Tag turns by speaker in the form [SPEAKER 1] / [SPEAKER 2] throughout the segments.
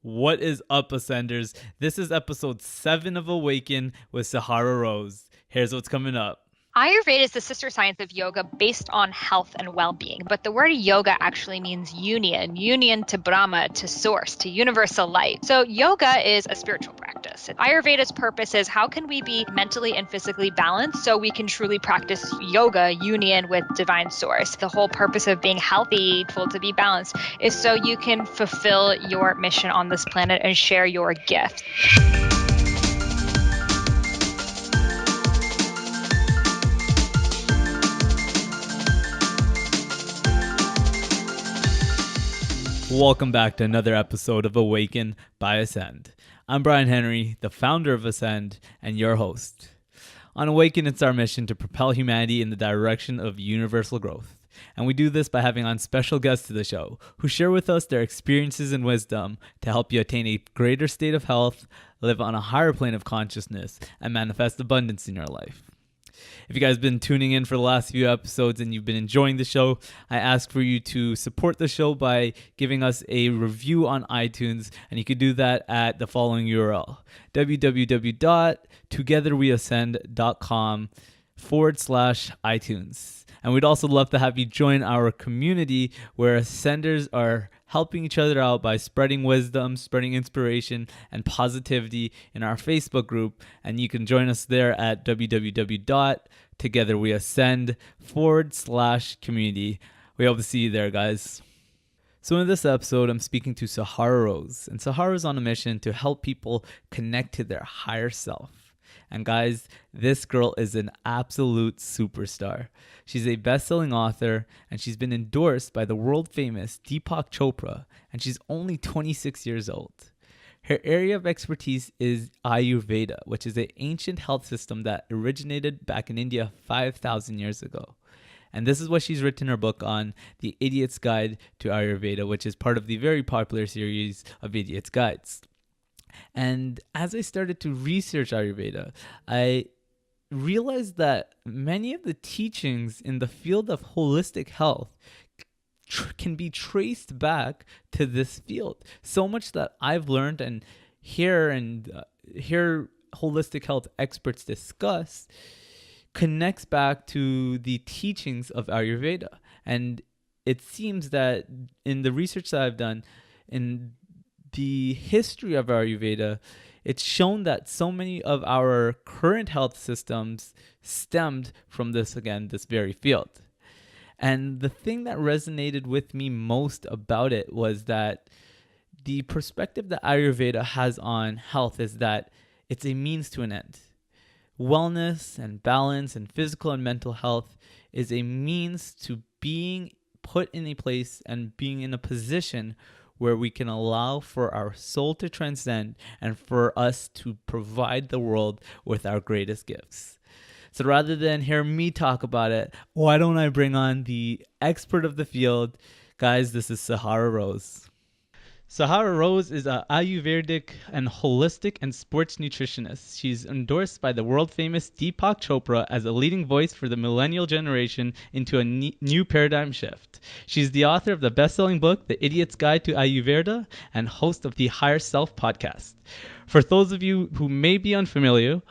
[SPEAKER 1] What is up, Ascenders? This is episode 7 of Awaken with Sahara Rose. Here's what's coming up.
[SPEAKER 2] Ayurveda is the sister science of yoga based on health and well-being. But the word yoga actually means union to Brahma, to source, to universal light. So yoga is a spiritual practice. Ayurveda's purpose is how can we be mentally and physically balanced so we can truly practice yoga, union with divine source. The whole purpose of being healthy, to be balanced, is so you can fulfill your mission on this planet and share your gift.
[SPEAKER 1] Welcome back to another episode of Awaken by Ascend. I'm Bryan Henry, the founder of Ascend, and your host. On Awaken, it's our mission to propel humanity in the direction of universal growth. And we do this by having on special guests to the show who share with us their experiences and wisdom to help you attain a greater state of health, live on a higher plane of consciousness, and manifest abundance in your life. If you guys have been tuning in for the last few episodes and you've been enjoying the show, I ask for you to support the show by giving us a review on iTunes, and you can do that at the following URL, www.togetherweascend.com/iTunes. And we'd also love to have you join our community where ascenders are helping each other out by spreading wisdom, spreading inspiration, and positivity in our Facebook group. And you can join us there at www.togetherweascend.com/community. We hope to see you there, guys. So in this episode, I'm speaking to Sahara Rose. And Sahara is on a mission to help people connect to their higher self. And guys, this girl is an absolute superstar. She's a best-selling author, and she's been endorsed by the world-famous Deepak Chopra, and she's only 26 years old. Her area of expertise is Ayurveda, which is an ancient health system that originated back in India 5,000 years ago. And this is what she's written her book on, The Idiot's Guide to Ayurveda, which is part of the very popular series of Idiot's Guides. And as I started to research Ayurveda, I realized that many of the teachings in the field of holistic health can be traced back to this field. So much that I've learned and hear holistic health experts discuss connects back to the teachings of Ayurveda. And it seems that in the research that I've done, in the history of Ayurveda, it's shown that so many of our current health systems stemmed from this very field. And the thing that resonated with me most about it was that the perspective that Ayurveda has on health is that it's a means to an end. Wellness and balance and physical and mental health is a means to being put in a place and being in a position where we can allow for our soul to transcend and for us to provide the world with our greatest gifts. So rather than hear me talk about it, why don't I bring on the expert of the field? Guys, this is Sahara Rose. Sahara Rose is an Ayurvedic and holistic and sports nutritionist. She's endorsed by the world-famous Deepak Chopra as a leading voice for the millennial generation into a new paradigm shift. She's the author of the best-selling book, The Idiot's Guide to Ayurveda, and host of the Higher Self podcast. For those of you who may be unfamiliar,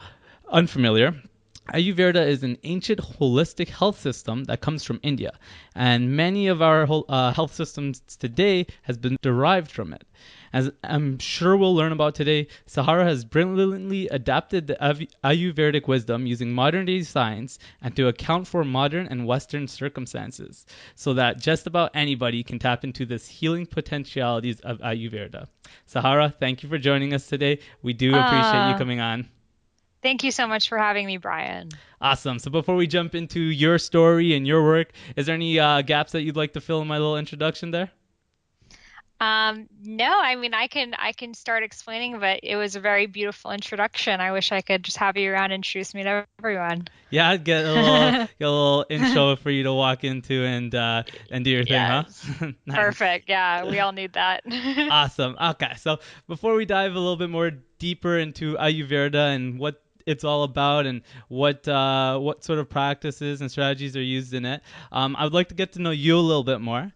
[SPEAKER 1] Ayurveda is an ancient holistic health system that comes from India, and many of our health systems today has been derived from it. As I'm sure we'll learn about today, Sahara has brilliantly adapted the Ayurvedic wisdom using modern-day science and to account for modern and Western circumstances, so that just about anybody can tap into this healing potentialities of Ayurveda. Sahara, thank you for joining us today. We do appreciate you coming on.
[SPEAKER 2] Thank you so much for having me, Bryan.
[SPEAKER 1] Awesome. So before we jump into your story and your work, is there any gaps that you'd like to fill in my little introduction there?
[SPEAKER 2] No, I mean I can start explaining, but it was a very beautiful introduction. I wish I could just have you around and introduce me to everyone.
[SPEAKER 1] Yeah, I'd get a little intro for you to walk into and do your thing,
[SPEAKER 2] Yes.
[SPEAKER 1] huh? Nice.
[SPEAKER 2] Perfect. Yeah, we all need that.
[SPEAKER 1] Awesome. Okay, so before we dive a little bit more deeper into Ayurveda and what it's all about and what sort of practices and strategies are used in it, I would like to get to know you a little bit more.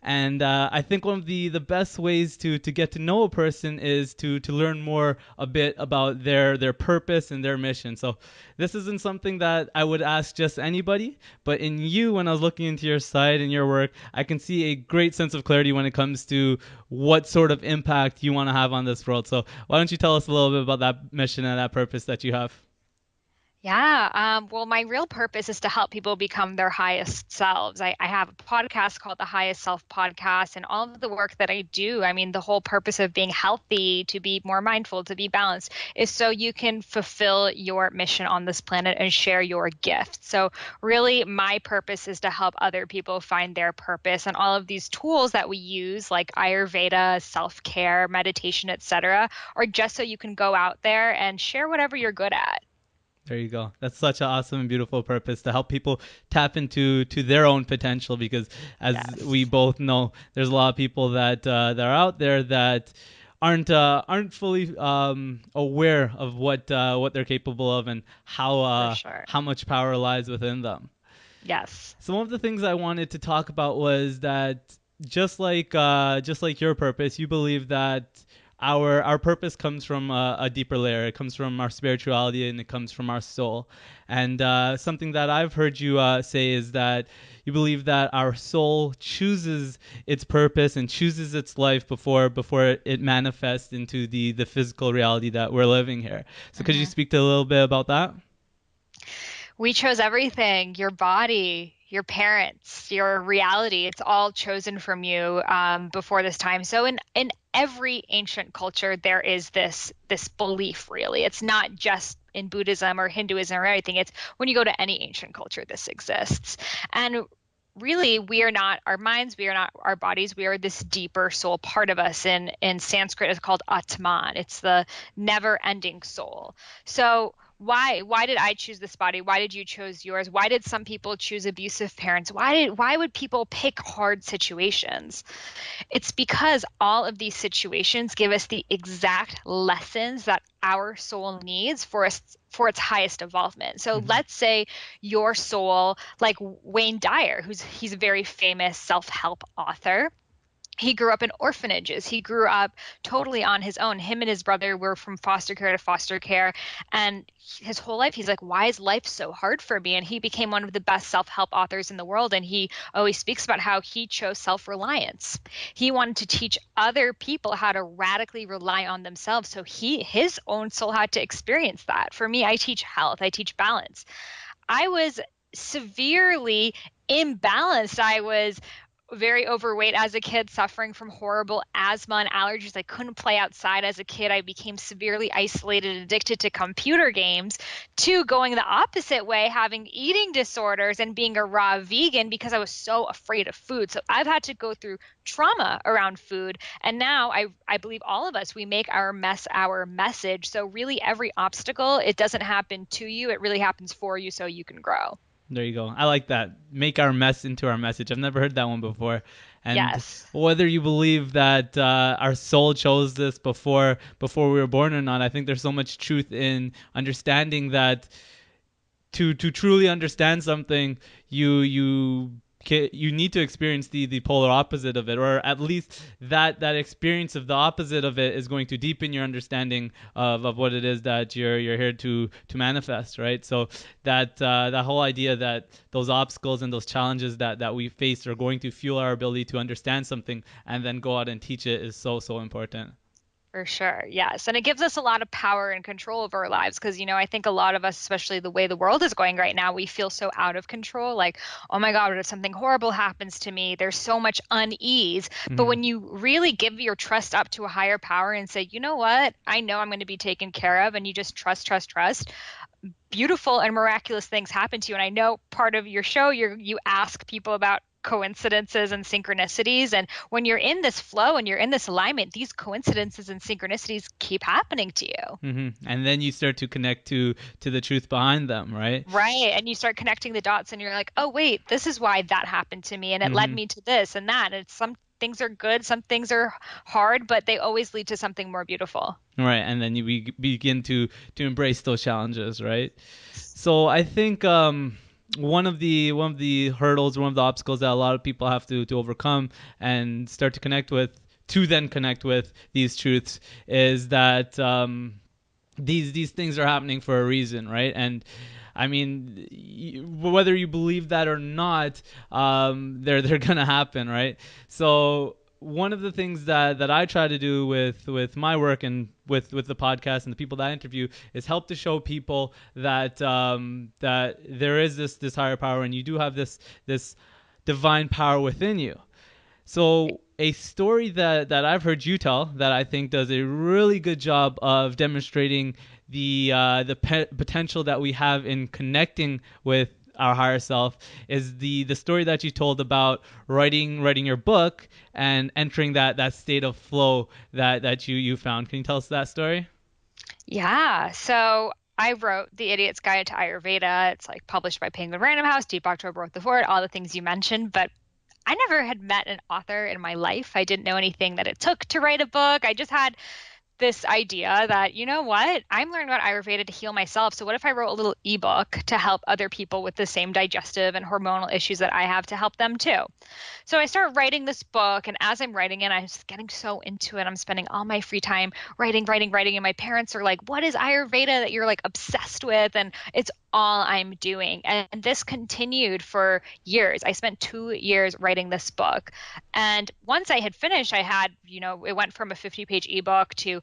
[SPEAKER 1] And I think one of the best ways to get to know a person is to learn more a bit about their purpose and their mission. So this isn't something that I would ask just anybody, but in you, when I was looking into your site and your work, I can see a great sense of clarity when it comes to what sort of impact you want to have on this world. So why don't you tell us a little bit about that mission and that purpose that you have?
[SPEAKER 2] Yeah, well, my real purpose is to help people become their highest selves. I have a podcast called the Highest Self Podcast, and all of the work that I do, I mean, the whole purpose of being healthy, to be more mindful, to be balanced, is so you can fulfill your mission on this planet and share your gift. So, really, my purpose is to help other people find their purpose, and all of these tools that we use, like Ayurveda, self-care, meditation, etc., are just so you can go out there and share whatever you're good at.
[SPEAKER 1] There you go. That's such an awesome and beautiful purpose to help people tap into to their own potential. Because as we
[SPEAKER 2] Yes.
[SPEAKER 1] both know, there's a lot of people that are out there that aren't fully aware of what they're capable of and
[SPEAKER 2] For sure.
[SPEAKER 1] how much power lies within them.
[SPEAKER 2] Yes.
[SPEAKER 1] Some of the things I wanted to talk about was that just like your purpose, you believe that our purpose comes from a deeper layer. It comes from our spirituality and it comes from our soul. And something that I've heard you say is that you believe that our soul chooses its purpose and chooses its life before it manifests into the physical reality that we're living here. So could you
[SPEAKER 2] hmm
[SPEAKER 1] speak to a little bit about that?
[SPEAKER 2] We chose everything, your body, your parents, your reality. It's all chosen from you before this time. So in every ancient culture, there is this belief. Really, it's not just in Buddhism or Hinduism or anything. It's when you go to any ancient culture, this exists. And really, we are not our minds, we are not our bodies, we are this deeper soul part of us. In Sanskrit, it's called Atman. It's the never ending soul. So why did I choose this body? Why did you choose yours? Why did some people choose abusive parents? Why would people pick hard situations? It's because all of these situations give us the exact lessons that our soul needs for its highest involvement. So
[SPEAKER 1] Mm-hmm.
[SPEAKER 2] let's say your soul, like Wayne Dyer, he's a very famous self-help author. He grew up in orphanages. He grew up totally on his own. Him and his brother were from foster care to foster care. And his whole life, he's like, why is life so hard for me? And he became one of the best self help authors in the world. And he always speaks about how he chose self reliance. He wanted to teach other people how to radically rely on themselves. So his own soul had to experience that. For me, I teach health, I teach balance. I was severely imbalanced. I was very overweight as a kid, suffering from horrible asthma and allergies. I couldn't play outside as a kid. I became severely isolated, addicted to computer games, to going the opposite way, having eating disorders and being a raw vegan because I was so afraid of food. So I've had to go through trauma around food. And now I believe all of us, we make our mess our message. So really every obstacle, it doesn't happen to you. It really happens for you so you can grow.
[SPEAKER 1] There you go. I like that. Make our mess into our message. I've never heard that one before. And
[SPEAKER 2] Yes.
[SPEAKER 1] whether you believe that our soul chose this before we were born or not, I think there's so much truth in understanding that to truly understand something, you need to experience the polar opposite of it, or at least that experience of the opposite of it is going to deepen your understanding of what it is that you're here to manifest, right? So that whole idea that those obstacles and those challenges that we face are going to fuel our ability to understand something and then go out and teach it is so important.
[SPEAKER 2] For sure. Yes. And it gives us a lot of power and control over our lives because, I think a lot of us, especially the way the world is going right now, we feel so out of control. Like, oh my God, what if something horrible happens to me? There's so much unease. But
[SPEAKER 1] Mm-hmm.
[SPEAKER 2] when you really give your trust up to a higher power and say, you know what? I know I'm going to be taken care of, and you just trust, beautiful and miraculous things happen to you. And I know part of your show, you ask people about coincidences and synchronicities. And when you're in this flow and you're in this alignment, these coincidences and synchronicities keep happening to you.
[SPEAKER 1] And then you start to connect to the truth behind them, right?
[SPEAKER 2] Right. And you start connecting the dots and you're like, oh, wait, this is why that happened to me. And it led
[SPEAKER 1] Mm-hmm.
[SPEAKER 2] me to this and that. And it's some things are good, some things are hard, but they always lead to something more beautiful.
[SPEAKER 1] Right, and then you begin to embrace those challenges, right? So I think one of the hurdles, one of the obstacles that a lot of people have to overcome and start to connect with, to then connect with these truths, is that these things are happening for a reason, right? And I mean, whether you believe that or not, they're gonna happen, right? So one of the things that I try to do with my work and with the podcast and the people that I interview is help to show people that that there is this higher power, and you do have this divine power within you. So a story that I've heard you tell that I think does a really good job of demonstrating the potential that we have in connecting with our higher self is the story that you told about writing your book and entering that state of flow that you found. Can you tell us that story?
[SPEAKER 2] Yeah. So I wrote The Idiot's Guide to Ayurveda. It's like published by Penguin Random House. Deep October wrote the foreword, all the things you mentioned. But I never had met an author in my life. I didn't know anything that it took to write a book. I just had this idea that, you know what, I'm learning about Ayurveda to heal myself. So what if I wrote a little ebook to help other people with the same digestive and hormonal issues that I have to help them too? So I started writing this book, and as I'm writing it, I'm just getting so into it. I'm spending all my free time writing, writing, writing. And my parents are like, "What is Ayurveda that you're like obsessed with?" And it's all I'm doing. And this continued for years. I spent 2 years writing this book. And once I had finished, I had, it went from a 50-page ebook to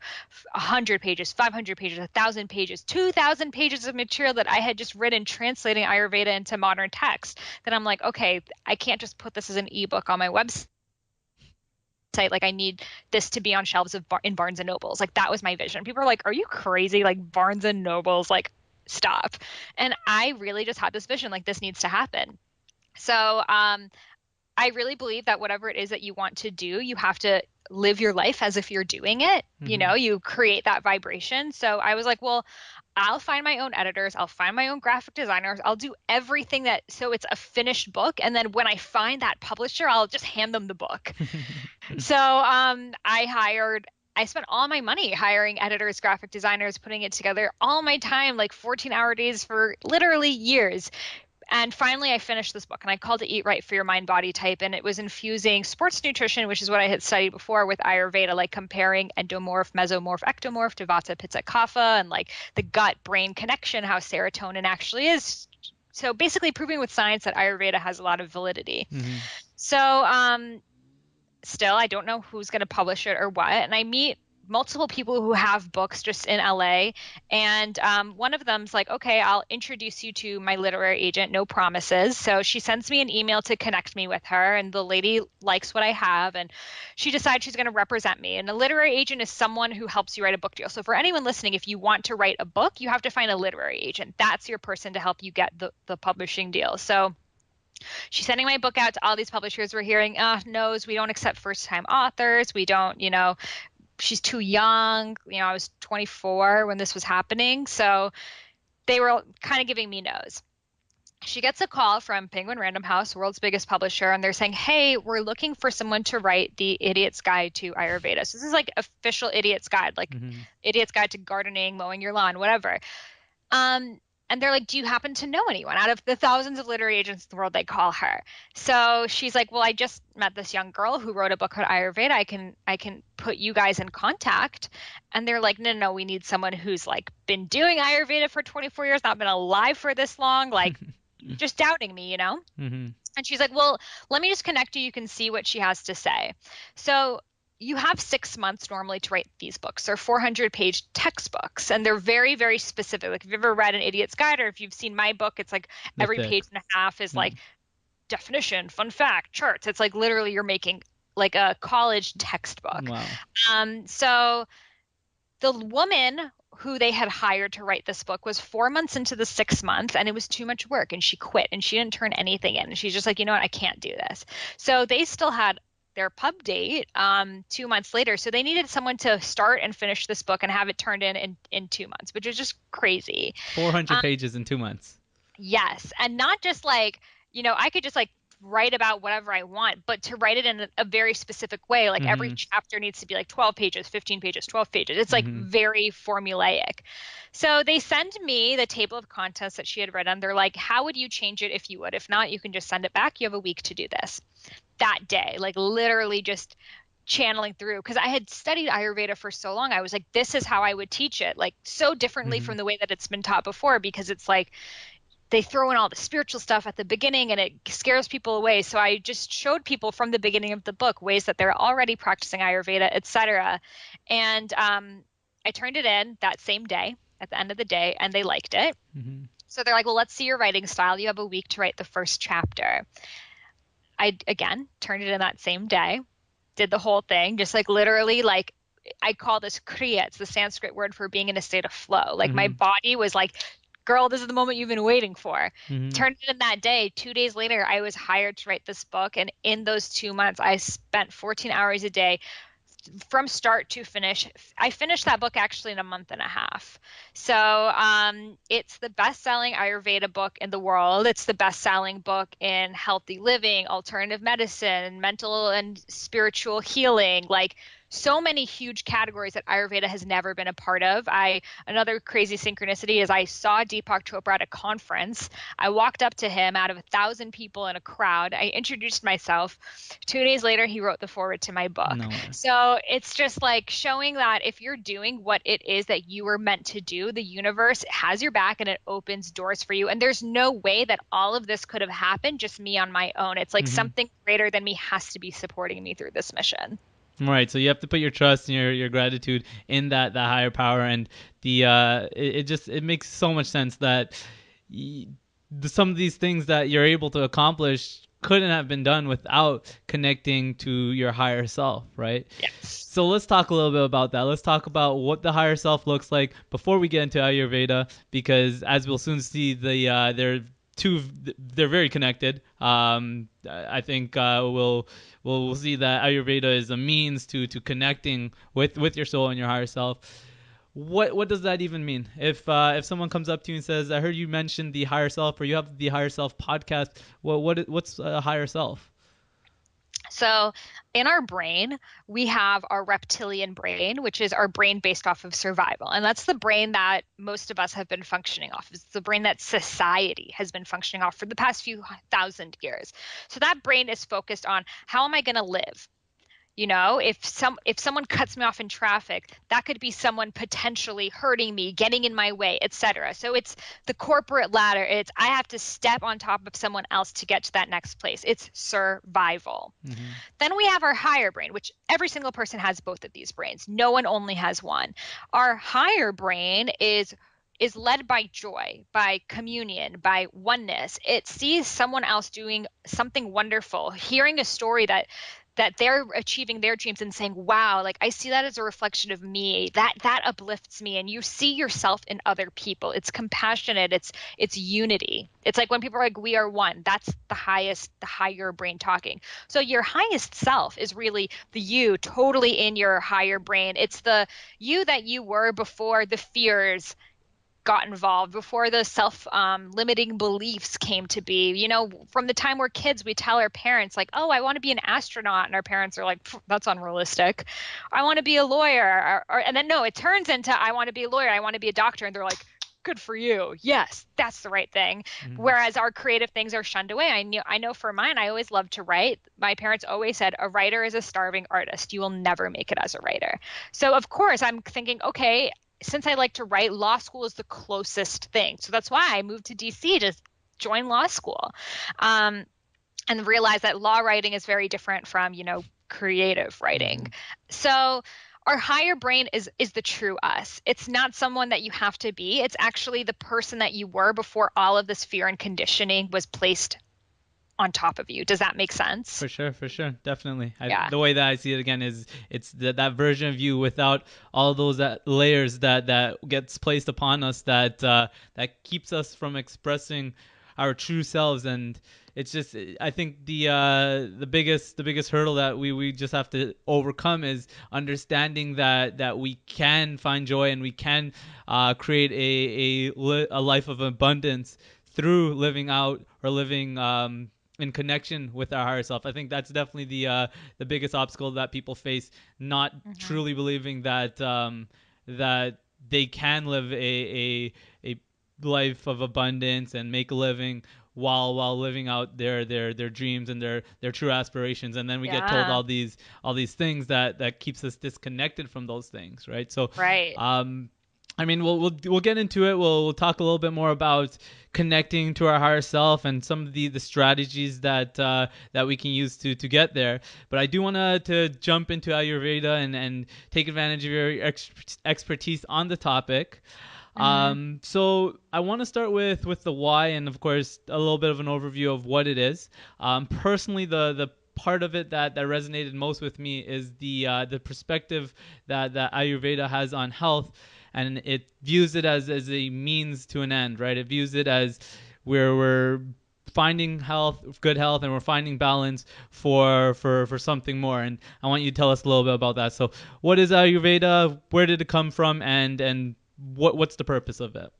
[SPEAKER 2] 100 pages, 500 pages, 1,000 pages, 2,000 pages of material that I had just written translating Ayurveda into modern text. That I'm like, okay, I can't just put this as an ebook on my website. Like, I need this to be on shelves in Barnes and Nobles. Like, that was my vision. People are like, "Are you crazy? Like, Barnes and Nobles, like, stop." And I really just had this vision, like, this needs to happen. So, I really believe that whatever it is that you want to do, you have to live your life as if you're doing it.
[SPEAKER 1] Mm-hmm.
[SPEAKER 2] You create that vibration. So I was like, well, I'll find my own editors, I'll find my own graphic designers, I'll do everything that so it's a finished book. And then when I find that publisher, I'll just hand them the book. So I spent all my money hiring editors, graphic designers, putting it together, all my time, like 14-hour days for literally years. And finally, I finished this book, and I called it Eat Right for Your Mind Body Type. And it was infusing sports nutrition, which is what I had studied before, with Ayurveda, like comparing endomorph, mesomorph, ectomorph to Vata, Pitta, Kapha, and like the gut brain connection, how serotonin actually is. So basically, proving with science that Ayurveda has a lot of validity.
[SPEAKER 1] Mm-hmm.
[SPEAKER 2] So, still, I don't know who's going to publish it or what. And I meet multiple people who have books just in LA. And one of them's like, "Okay, I'll introduce you to my literary agent, no promises." So she sends me an email to connect me with her. And the lady likes what I have. And she decides she's going to represent me. And a literary agent is someone who helps you write a book deal. So for anyone listening, if you want to write a book, you have to find a literary agent. That's your person to help you get the publishing deal. So she's sending my book out to all these publishers. We're hearing, no's, we don't accept first time authors. We don't, she's too young. I was 24 when this was happening. So they were kind of giving me no's. She gets a call from Penguin Random House, world's biggest publisher, and they're saying, "Hey, we're looking for someone to write the Idiot's Guide to Ayurveda." So this is like official Idiot's Guide, like
[SPEAKER 1] Mm-hmm.
[SPEAKER 2] Idiot's Guide to gardening, mowing your lawn, whatever. And they're like, "Do you happen to know anyone?" Out of the thousands of literary agents in the world, they call her. So she's like, "Well, I just met this young girl who wrote a book called Ayurveda. I can put you guys in contact." And they're like, "No, no, no, we need someone who's like been doing Ayurveda for 24 years, not been alive for this long, like just doubting me."
[SPEAKER 1] Mm-hmm.
[SPEAKER 2] And she's like, "Well, let me just connect you. You can see what she has to say." So you have 6 months normally to write these books. They're 400-page textbooks, and they're very, very specific. Like, if you've ever read An Idiot's Guide, or if you've seen my book, it's like
[SPEAKER 1] They're
[SPEAKER 2] every
[SPEAKER 1] thick.
[SPEAKER 2] page and a half is
[SPEAKER 1] Yeah.
[SPEAKER 2] like definition, fun fact, charts. It's like literally you're making like a college textbook.
[SPEAKER 1] Wow.
[SPEAKER 2] So the woman who they had hired to write this book was 4 months into the 6 month, and it was too much work, and she quit, and she didn't turn anything in. And she's just like, "You know what, I can't do this." So they still had their pub date 2 months later. So they needed someone to start and finish this book and have it turned in 2 months, which is just crazy.
[SPEAKER 1] 400
[SPEAKER 2] Um,
[SPEAKER 1] pages in 2 months.
[SPEAKER 2] yes. And not just like, I could just like write about whatever I want, but to write it in a very specific way. Like every
[SPEAKER 1] Mm-hmm.
[SPEAKER 2] chapter needs to be like 12 pages, 15 pages, 12 pages. It's like
[SPEAKER 1] Mm-hmm.
[SPEAKER 2] very formulaic. So they send me the table of contents that she had read on. They're like, how would you change it if you would? If not, you can just send it back. You have a week to do this. That day, like literally just channeling through, because I had studied Ayurveda for so long. I was like, this is how I would teach it, like so differently
[SPEAKER 1] Mm-hmm.
[SPEAKER 2] from the way that it's been taught before, because it's like they throw in all the spiritual stuff at the beginning and it scares people away. So I just showed people from the beginning of the book ways that they're already practicing Ayurveda, etc. And I turned it in that same day at the end of the day, and they liked it.
[SPEAKER 1] Mm-hmm.
[SPEAKER 2] So they're like, well, let's see your writing style. You have a week to write the first chapter. I again turned it in that same day, did the whole thing, just like literally like I call this kriya. It's the Sanskrit word for being in a state of flow. Like my
[SPEAKER 1] Mm-hmm.
[SPEAKER 2] body was like, girl, this is the moment you've been waiting for.
[SPEAKER 1] Mm-hmm.
[SPEAKER 2] Turned it in that day. 2 days later, I was hired to write this book. And in those 2 months, I spent 14 hours a day from start to finish. I finished that book actually in a month and a half. So it's the best-selling Ayurveda book in the world. It's the best-selling book in healthy living, alternative medicine, mental and spiritual healing, like so many huge categories that Ayurveda has never been a part of. Another crazy synchronicity is I saw Deepak Chopra at a conference. I walked up to him out of 1,000 people in a crowd. I introduced myself. 2 days later, he wrote the foreword to my book.
[SPEAKER 1] No way.
[SPEAKER 2] So it's just like showing that if you're doing what it is that you were meant to do, the universe has your back and it opens doors for you. And there's no way that all of this could have happened just me on my own. It's like
[SPEAKER 1] Mm-hmm.
[SPEAKER 2] something greater than me has to be supporting me through this mission.
[SPEAKER 1] Right, so you have to put your trust and your gratitude in that higher power, and it just it makes so much sense that some of these things that you're able to accomplish couldn't have been done without connecting to your higher self, right?
[SPEAKER 2] Yes.
[SPEAKER 1] So let's talk a little bit about that. Let's talk about what the higher self looks like before we get into Ayurveda, because as we'll soon see, they're very connected. I think we'll see that Ayurveda is a means to connecting with your soul and your higher self. What does that even mean? If someone comes up to you and says, "I heard you mention the higher self," or you have the higher self podcast, what's a higher self?
[SPEAKER 2] So, in our brain, we have our reptilian brain, which is our brain based off of survival. And that's the brain that most of us have been functioning off. It's the brain that society has been functioning off for the past few thousand years. So, that brain is focused on how am I going to live? If someone cuts me off in traffic, that could be someone potentially hurting me, getting in my way, etc. So it's the corporate ladder. It's I have to step on top of someone else to get to that next place. It's survival.
[SPEAKER 1] Mm-hmm.
[SPEAKER 2] Then we have our higher brain, which every single person has both of these brains. No one only has one. Our higher brain is led by joy, by communion, by oneness. It sees someone else doing something wonderful, hearing a story that they're achieving their dreams and saying, wow, like I see that as a reflection of me. That uplifts me. And you see yourself in other people. It's compassionate. It's unity. It's like when people are like, we are one. That's the higher brain talking. So your highest self is really the you totally in your higher brain. It's the you that you were before the fears got involved, before the self limiting beliefs came to be. From the time we're kids, we tell our parents, like, oh, I want to be an astronaut. And our parents are like, that's unrealistic. I want to be a lawyer. And then, no, it turns into, I want to be a lawyer. I want to be a doctor. And they're like, good for you. Yes, that's the right thing.
[SPEAKER 1] Mm-hmm.
[SPEAKER 2] Whereas our creative things are shunned away. I know for mine, I always loved to write. My parents always said, a writer is a starving artist. You will never make it as a writer. So, of course, I'm thinking, okay, since I like to write, law school is the closest thing. So that's why I moved to DC to join law school, and realize that law writing is very different from, creative writing.
[SPEAKER 1] Mm-hmm.
[SPEAKER 2] So our higher brain is the true us. It's not someone that you have to be. It's actually the person that you were before all of this fear and conditioning was placed on top of you. Does that make sense?
[SPEAKER 1] For sure, definitely.
[SPEAKER 2] Yeah.
[SPEAKER 1] The way that I see it again is it's that version of you without all those layers that gets placed upon us that keeps us from expressing our true selves. And it's just, I think the biggest hurdle that we just have to overcome is understanding that we can find joy and we can create a life of abundance through living out or living in connection with our higher self. I think that's definitely the biggest obstacle that people face, not
[SPEAKER 2] Hmm.
[SPEAKER 1] truly believing that that they can live a life of abundance and make a living while living out their dreams and their true aspirations. And then we get told
[SPEAKER 2] Yeah,
[SPEAKER 1] all these things that keeps us disconnected from those things, right? So
[SPEAKER 2] right.
[SPEAKER 1] I mean, we'll get into it. We'll talk a little bit more about connecting to our higher self and some of the strategies that we can use to get there. But I do want to jump into Ayurveda and take advantage of your expertise on the topic.
[SPEAKER 2] Hmm.
[SPEAKER 1] So I want to start with the why, and of course a little bit of an overview of what it is. Personally, the part of it that resonated most with me is the perspective that Ayurveda has on health, and it views it as a means to an end, right? It views it as we're finding good health, and we're finding balance for something more. And I want you to tell us a little bit about that. So, what is Ayurveda? Where did it come from? And what's the purpose of it?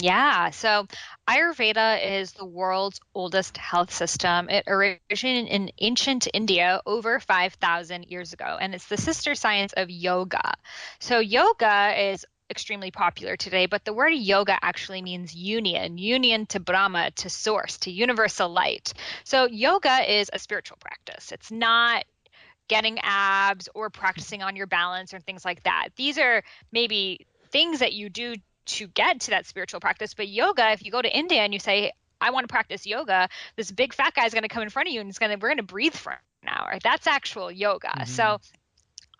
[SPEAKER 2] Yeah. So Ayurveda is the world's oldest health system. It originated in ancient India over 5,000 years ago, and it's the sister science of yoga. So yoga is extremely popular today, but the word yoga actually means union, union to Brahma, to source, to universal light. So yoga is a spiritual practice. It's not getting abs or practicing on your balance or things like that. These are maybe things that you do to get to that spiritual practice. But yoga, if you go to India and you say, I want to practice yoga, this big fat guy is going to come in front of you and we're going to breathe for an hour. That's actual yoga.
[SPEAKER 1] Mm-hmm.
[SPEAKER 2] So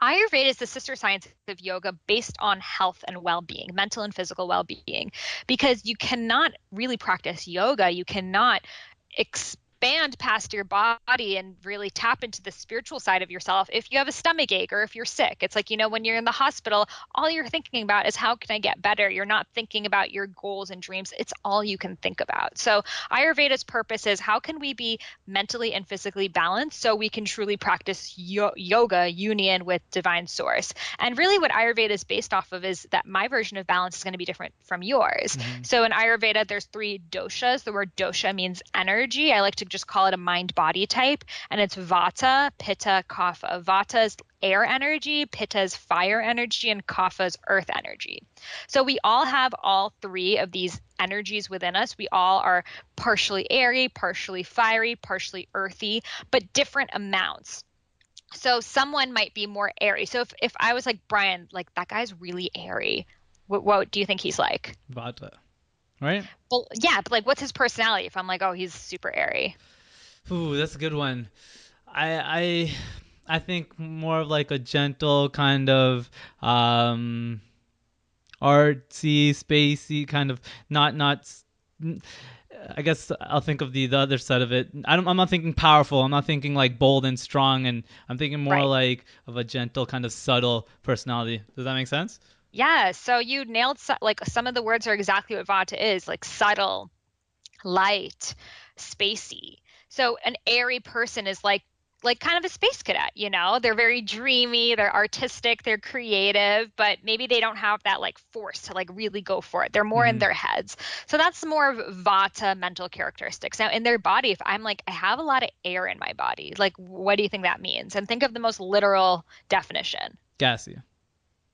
[SPEAKER 2] Ayurveda is the sister science of yoga based on health and well being, mental and physical well being, because you cannot really practice yoga. You cannot expand past your body and really tap into the spiritual side of yourself if you have a stomach ache or if you're sick. It's like, when you're in the hospital, all you're thinking about is how can I get better? You're not thinking about your goals and dreams. It's all you can think about. So, Ayurveda's purpose is how can we be mentally and physically balanced so we can truly practice yoga union with divine source. And really what Ayurveda is based off of is that my version of balance is going to be different from yours.
[SPEAKER 1] Mm-hmm.
[SPEAKER 2] So in Ayurveda there's three doshas. The word dosha means energy. I like to just call it a mind body type, and it's vata, pitta, kapha. Vata is air energy, pitta is fire energy, and kapha is earth energy. So we all have all three of these energies within us. We all are partially airy, partially fiery, partially earthy, but different amounts. So someone might be more airy. So if I was like, Bryan, like that guy's really airy, what do you think he's like?
[SPEAKER 1] Vata, right?
[SPEAKER 2] Well, yeah, but like what's his personality if I'm like, oh, he's super airy?
[SPEAKER 1] Ooh, that's a good one. I I think more of like a gentle kind of um artsy, spacey kind of not. I guess I'll think of the other side of it. I'm not thinking powerful. I'm not thinking like bold and strong, and I'm thinking more
[SPEAKER 2] Right.
[SPEAKER 1] like of a gentle kind of subtle personality. Does that make sense?
[SPEAKER 2] Yeah, so you nailed like some of the words are exactly what Vata is, like subtle, light, spacey. So an airy person is like kind of a space cadet, They're very dreamy, they're artistic, they're creative, but maybe they don't have that like force to like really go for it. They're more in
[SPEAKER 1] Mm-hmm.
[SPEAKER 2] their heads. So that's more of Vata mental characteristics. Now in their body, if I'm like I have a lot of air in my body, like what do you think that means? And think of the most literal definition.
[SPEAKER 1] Gassy.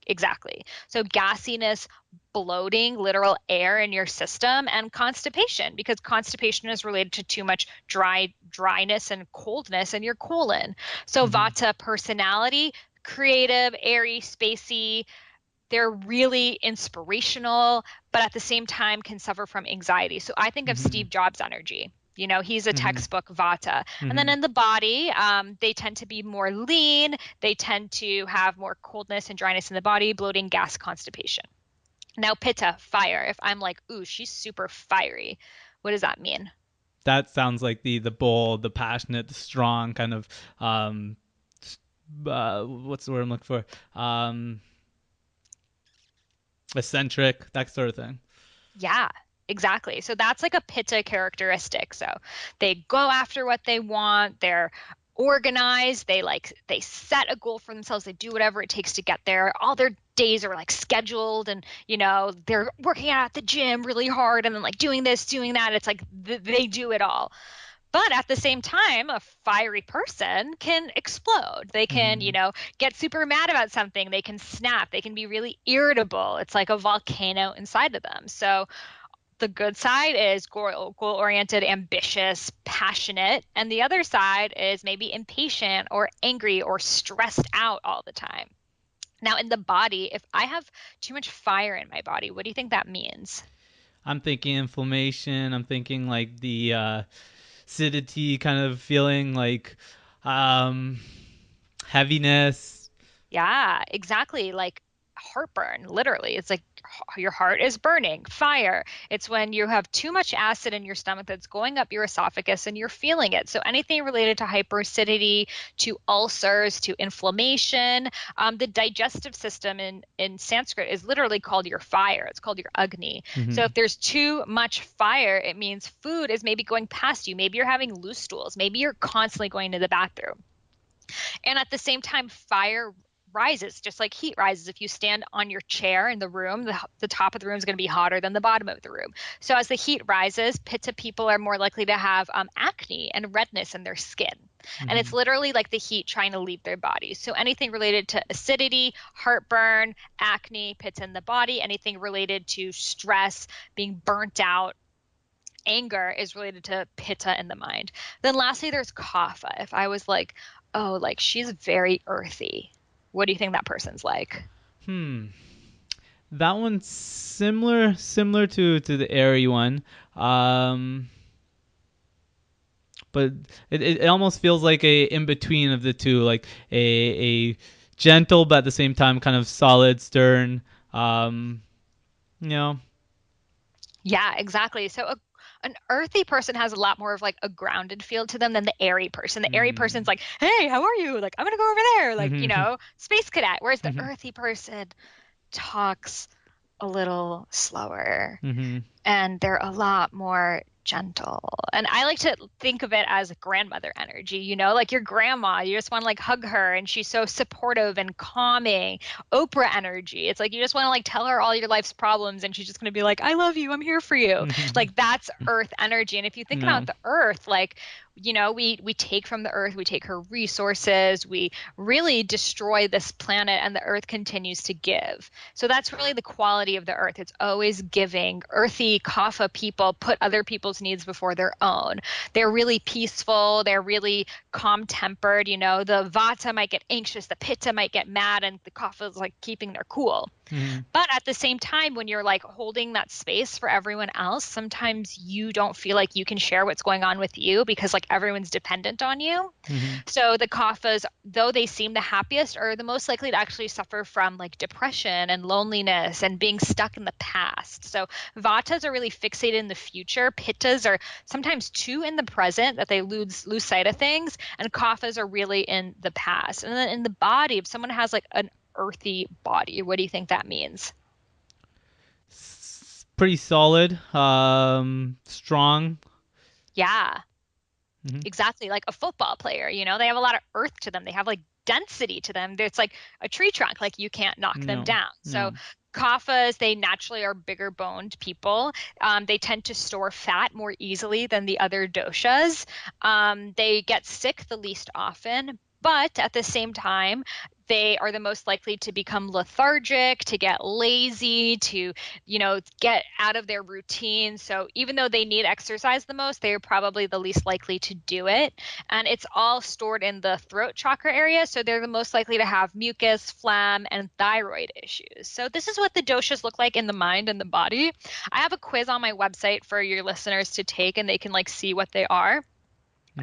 [SPEAKER 2] Exactly. So gassiness, bloating, literal air in your system, and constipation, because constipation is related to too much dryness and coldness in your colon. So
[SPEAKER 1] Mm-hmm.
[SPEAKER 2] Vata personality, creative, airy, spacey, they're really inspirational, but at the same time can suffer from anxiety. So I think of
[SPEAKER 1] Mm-hmm.
[SPEAKER 2] Steve Jobs' energy. He's a
[SPEAKER 1] Mm-hmm.
[SPEAKER 2] textbook Vata. And then
[SPEAKER 1] Mm-hmm.
[SPEAKER 2] in the body, they tend to be more lean. They tend to have more coldness and dryness in the body, bloating, gas, constipation. Now, Pitta, fire. If I'm like, ooh, she's super fiery, what does that mean?
[SPEAKER 1] That sounds like the bold, the passionate, the strong kind of um what's the word I'm looking for? Um Eccentric, that sort of thing.
[SPEAKER 2] Yeah, exactly. So that's like a pitta characteristic. So they go after what they want. They're organized. They set a goal for themselves. They do whatever it takes to get there. All their days are like scheduled, and they're working out at the gym really hard and then like doing this, doing that. It's like they do it all. But at the same time, a fiery person can explode. They can,
[SPEAKER 1] Mm-hmm.
[SPEAKER 2] get super mad about something. They can snap. They can be really irritable. It's like a volcano inside of them. So the good side is goal oriented, ambitious, passionate. And the other side is maybe impatient or angry or stressed out all the time. Now, in the body, if I have too much fire in my body, what do you think that means?
[SPEAKER 1] I'm thinking inflammation. I'm thinking like the acidity kind of feeling, like um, heaviness.
[SPEAKER 2] Yeah, exactly. Like heartburn, literally. It's like your heart is burning, fire. It's when you have too much acid in your stomach that's going up your esophagus and you're feeling it. So anything related to hyperacidity, to ulcers, to inflammation, the digestive system in Sanskrit is literally called your fire. It's called your Agni. So
[SPEAKER 1] Mm-hmm.
[SPEAKER 2] if there's too much fire, it means food is maybe going past you. Maybe you're having loose stools. Maybe you're constantly going to the bathroom. And at the same time, fire rises just like heat rises. If you stand on your chair in the room, the top of the room is going to be hotter than the bottom of the room. So as the heat rises, pitta people are more likely to have acne and redness in their skin. And
[SPEAKER 1] Mm-hmm.
[SPEAKER 2] it's literally like the heat trying to leave their bodies. So anything related to acidity, heartburn, acne, pitta in the body, anything related to stress, being burnt out, anger is related to pitta in the mind. Then lastly, there's kapha. If I was like, oh, like she's very earthy, what do you think that person's like?
[SPEAKER 1] Hmm. That one's similar to the airy one. Um, but it almost feels like a in between of the two, like a gentle but at the same time kind of solid, stern. Um, you know.
[SPEAKER 2] Yeah, exactly. So an earthy person has a lot more of like a grounded feel to them than the airy person. The airy person's
[SPEAKER 1] Mm.
[SPEAKER 2] like, hey, how are you? Like, I'm gonna go over there, like,
[SPEAKER 1] Mm-hmm.
[SPEAKER 2] space cadet. Whereas the earthy person talks a little slower
[SPEAKER 1] Mm-hmm.
[SPEAKER 2] and they're a lot more gentle. And I like to think of it as grandmother energy, like your grandma, you just want to like hug her and she's so supportive and calming. Oprah energy. It's like you just want to like tell her all your life's problems and she's just going to be like, "I love you. I'm here for you." Like that's earth energy. And if you think about
[SPEAKER 1] No.
[SPEAKER 2] the earth, like we take from the earth, we take her resources, we really destroy this planet and the earth continues to give. So that's really the quality of the earth. It's always giving. Earthy kapha people put other people's needs before their own. They're really peaceful. They're really calm tempered. The vata might get anxious, the pitta might get mad, and the kapha is like keeping their cool.
[SPEAKER 1] Mm-hmm.
[SPEAKER 2] But at the same time, when you're like holding that space for everyone else, sometimes you don't feel like you can share what's going on with you because like everyone's dependent on you.
[SPEAKER 1] Mm-hmm.
[SPEAKER 2] So the kaphas, though they seem the happiest, are the most likely to actually suffer from like depression and loneliness and being stuck in the past. So vatas are really fixated in the future. Pittas are sometimes too in the present that they lose sight of things, and kaphas are really in the past. And then in the body, if someone has like an earthy body, what do you think that means?
[SPEAKER 1] Pretty solid. Strong.
[SPEAKER 2] Yeah,
[SPEAKER 1] Mm-hmm.
[SPEAKER 2] exactly. Like a football player, they have a lot of earth to them. They have like density to them. It's like a tree trunk, like you can't knock them
[SPEAKER 1] No.
[SPEAKER 2] down. So
[SPEAKER 1] No.
[SPEAKER 2] kaphas, they naturally are bigger boned people. They tend to store fat more easily than the other doshas. They get sick the least often. But at the same time, they are the most likely to become lethargic, to get lazy, to get out of their routine. So even though they need exercise the most, they are probably the least likely to do it. And it's all stored in the throat chakra area. So they're the most likely to have mucus, phlegm, and thyroid issues. So this is what the doshas look like in the mind and the body. I have a quiz on my website for your listeners to take and they can like see what they are.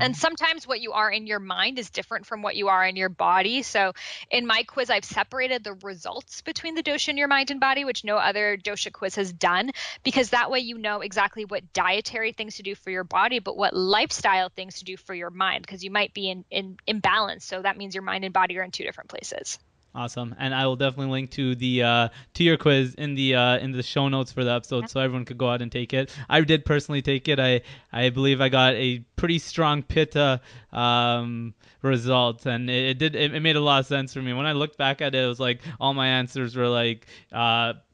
[SPEAKER 2] And
[SPEAKER 1] Mm-hmm.
[SPEAKER 2] sometimes what you are in your mind is different from what you are in your body. So in my quiz, I've separated the results between the dosha in your mind and body, which no other dosha quiz has done, because that way you know exactly what dietary things to do for your body, but what lifestyle things to do for your mind, because you might be in imbalance. So that means your mind and body are in two different places.
[SPEAKER 1] Awesome, and I will definitely link to the to your quiz in the show notes for the episode, so everyone could go out and take it. I did personally take it. I believe I got a pretty strong pitta result, and it made a lot of sense for me. When I looked back at it, it was like all my answers were like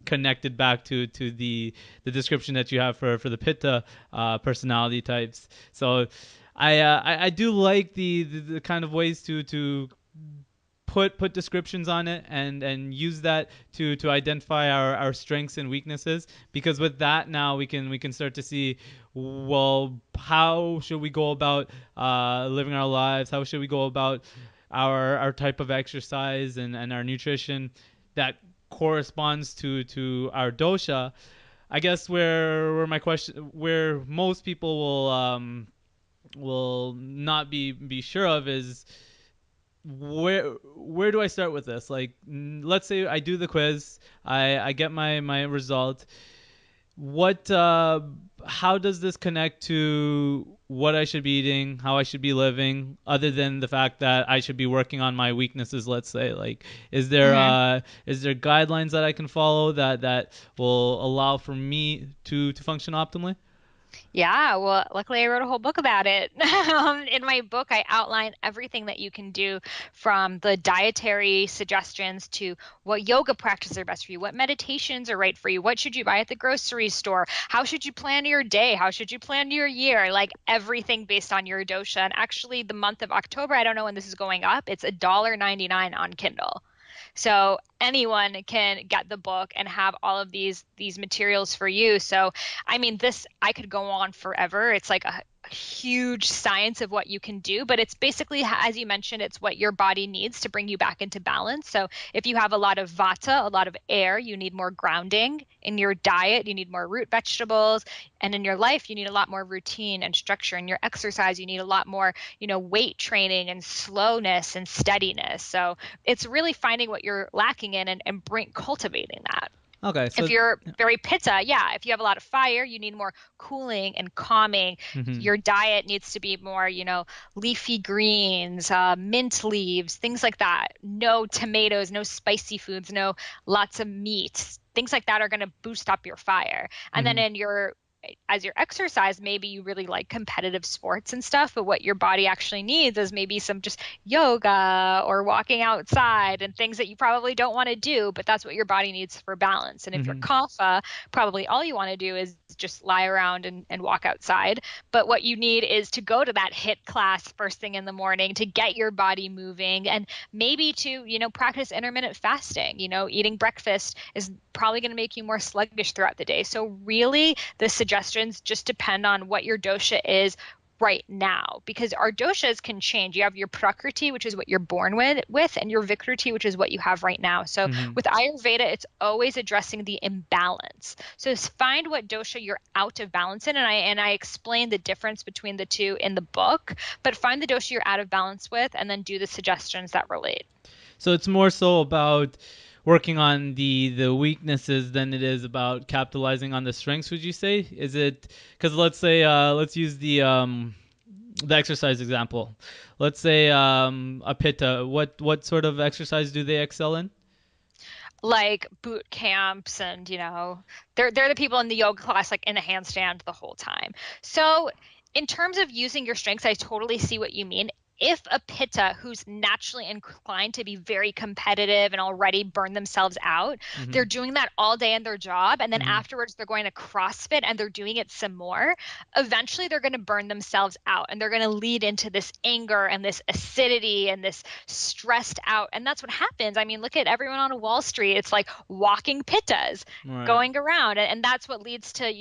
[SPEAKER 1] connected back to the description that you have for the pitta personality types. So I do like the kind of ways to put descriptions on it and use that to identify our strengths and weaknesses, because with that now we can start to see, well, how should we go about living our lives, how should we go about our type of exercise and our nutrition that corresponds to our dosha. I guess where my question, where most people will not be sure of is, where do I start with this? Like, let's say I do the quiz, I get my result. What how does this connect to what I should be eating, how I should be living, other than the fact that I should be working on my weaknesses, let's say? Like,
[SPEAKER 2] Hmm.
[SPEAKER 1] is there guidelines that I can follow that will allow for me to function optimally?
[SPEAKER 2] Yeah, well, luckily I wrote a whole book about it. In my book, I outline everything that you can do, from the dietary suggestions to what yoga practices are best for you, what meditations are right for you, what should you buy at the grocery store, how should you plan your day, how should you plan your year, like everything based on your dosha. And actually, the month of October, I don't know when this is going up, it's $1.99 on Kindle. So anyone can get the book and have all of these materials for you. So I mean, this I could go on forever. It's like a huge science of what you can do, but it's basically, as you mentioned, it's what your body needs to bring you back into balance. So if you have a lot of vata, a lot of air, you need more grounding. In your diet, you need more root vegetables, and in your life, you need a lot more routine and structure. In your exercise, you need a lot more, weight training and slowness and steadiness. So it's really finding what you're lacking in, and bring cultivating that.
[SPEAKER 1] Okay,
[SPEAKER 2] If
[SPEAKER 1] so
[SPEAKER 2] you're very pitta, yeah, if you have a lot of fire, you need more cooling and calming.
[SPEAKER 1] mhm,
[SPEAKER 2] Your diet needs to be more, leafy greens, mint leaves, things like that. No tomatoes, no spicy foods, no lots of meat. Things like that are going to boost up your fire. And then
[SPEAKER 1] mhm,
[SPEAKER 2] in your as your exercise, maybe you really like competitive sports and stuff, but what your body actually needs is maybe some just yoga or walking outside and things that you probably don't want to do, but that's what your body needs for balance. And if you're
[SPEAKER 1] mhm,
[SPEAKER 2] kapha, probably all you want to do is just lie around and walk outside. But what you need is to go to that HIIT class first thing in the morning to get your body moving, and maybe to, practice intermittent fasting. Eating breakfast is probably going to make you more sluggish throughout the day. So really, the suggestions just depend on what your dosha is right now, because our doshas can change. You have your prakriti, which is what you're born with, and your vikriti, which is what you have right now. So
[SPEAKER 1] mhm.
[SPEAKER 2] with Ayurveda, it's always addressing the imbalance. So find what dosha you're out of balance in, and I explain the difference between the two in the book. But find the dosha you're out of balance with, and then do the suggestions that relate.
[SPEAKER 1] So it's more so about working on the weaknesses than it is about capitalizing on the strengths. Would you say? Is it because let's say let's use the exercise example. Let's say a pitta. What sort of exercise do they excel in?
[SPEAKER 2] Like boot camps, and they're the people in the yoga class like in a handstand the whole time. So in terms of using your strengths, I totally see what you mean. If a pitta who's naturally inclined to be very competitive and already burn themselves out,
[SPEAKER 1] Mm-hmm.
[SPEAKER 2] they're doing that all day in their job, and then
[SPEAKER 1] Mm-hmm.
[SPEAKER 2] afterwards they're going to CrossFit and they're doing it some more, eventually they're going to burn themselves out, and they're going to lead into this anger and this acidity and this stressed out. And that's what happens. I mean, look at everyone on Wall Street. It's like walking pittas
[SPEAKER 1] Right.
[SPEAKER 2] going around. And that's what leads to,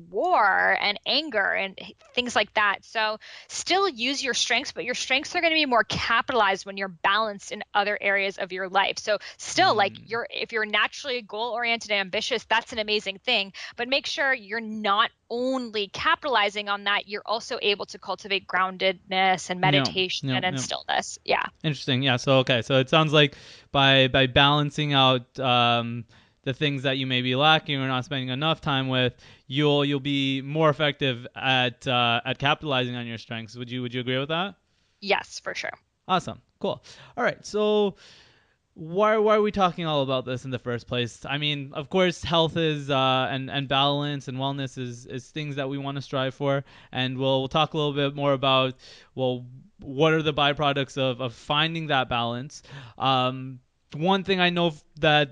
[SPEAKER 2] war and anger and things like that. So still use your strengths, but your strengths are going to be more capitalized when you're balanced in other areas of your life. So still, like,
[SPEAKER 1] Mm.
[SPEAKER 2] if you're naturally goal oriented and ambitious, that's an amazing thing. But make sure you're not only capitalizing on that, you're also able to cultivate groundedness and
[SPEAKER 1] Yeah.
[SPEAKER 2] meditation
[SPEAKER 1] Yeah.
[SPEAKER 2] and
[SPEAKER 1] Yeah.
[SPEAKER 2] stillness. Yeah.
[SPEAKER 1] Interesting. Yeah. So okay. So it sounds like by balancing out the things that you may be lacking or not spending enough time with, you'll be more effective at capitalizing on your strengths. Would you agree with that?
[SPEAKER 2] Yes, for sure.
[SPEAKER 1] Awesome. Cool. All right. So why are we talking all about this in the first place? I mean, of course, health is and balance and wellness is things that we want to strive for, and we'll talk a little bit more about, well, what are the byproducts of finding that balance. One thing I know that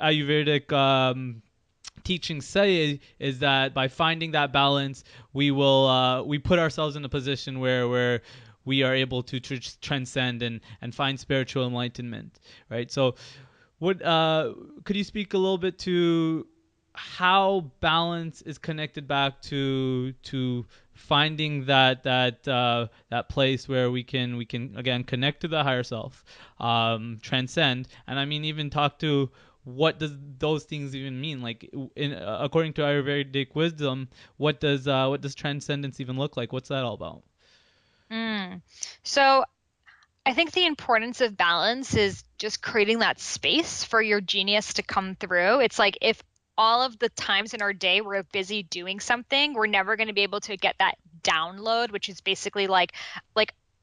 [SPEAKER 1] Ayurvedic teachings say is that by finding that balance, we put ourselves in a position where we are able to transcend and find spiritual enlightenment, right? So, what could you speak a little bit to how balance is connected back to finding that place where we can again connect to the higher self, transcend, and I mean even talk to what does those things even mean? Like, according to Ayurvedic wisdom, what does transcendence even look like? What's that all about?
[SPEAKER 2] Mm. So I think the importance of balance is just creating that space for your genius to come through. It's like if all of the times in our day we're busy doing something, we're never going to be able to get that download, which is basically like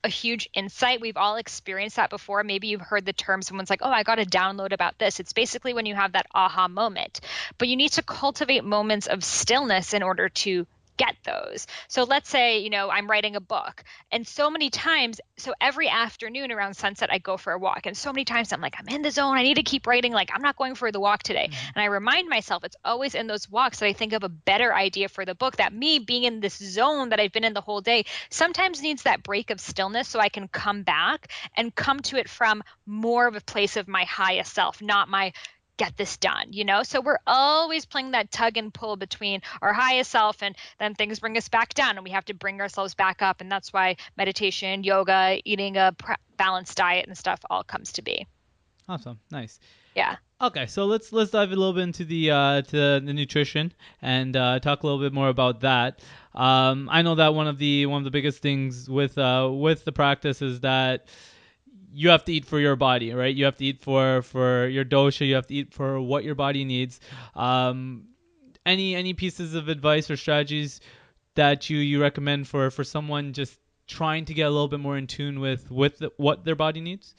[SPEAKER 2] a huge insight. We've all experienced that before. Maybe you've heard the term someone's like, "Oh, I got a download about this." It's basically when you have that aha moment. But you need to cultivate moments of stillness in order to get those. So let's say, I'm writing a book, and so many times, so every afternoon around sunset, I go for a walk. And so many times I'm like, I'm in the zone. I need to keep writing. Like, I'm not going for the walk today.
[SPEAKER 1] Mm-hmm.
[SPEAKER 2] And I remind myself it's always in those walks that I think of a better idea for the book, that me being in this zone that I've been in the whole day sometimes needs that break of stillness so I can come back and come to it from more of a place of my highest self, not my get this done. So we're always playing that tug and pull between our highest self, and then things bring us back down and we have to bring ourselves back up. And that's why meditation, yoga, eating a balanced diet and stuff all comes to be.
[SPEAKER 1] Awesome, nice.
[SPEAKER 2] Yeah.
[SPEAKER 1] Okay, so let's dive a little bit into the nutrition and talk a little bit more about that. I know that one of the biggest things with the practice is that you have to eat for your body, right? You have to eat for your dosha. You have to eat for what your body needs. Um, any pieces of advice or strategies that you recommend for someone just trying to get a little bit more in tune with what their body needs?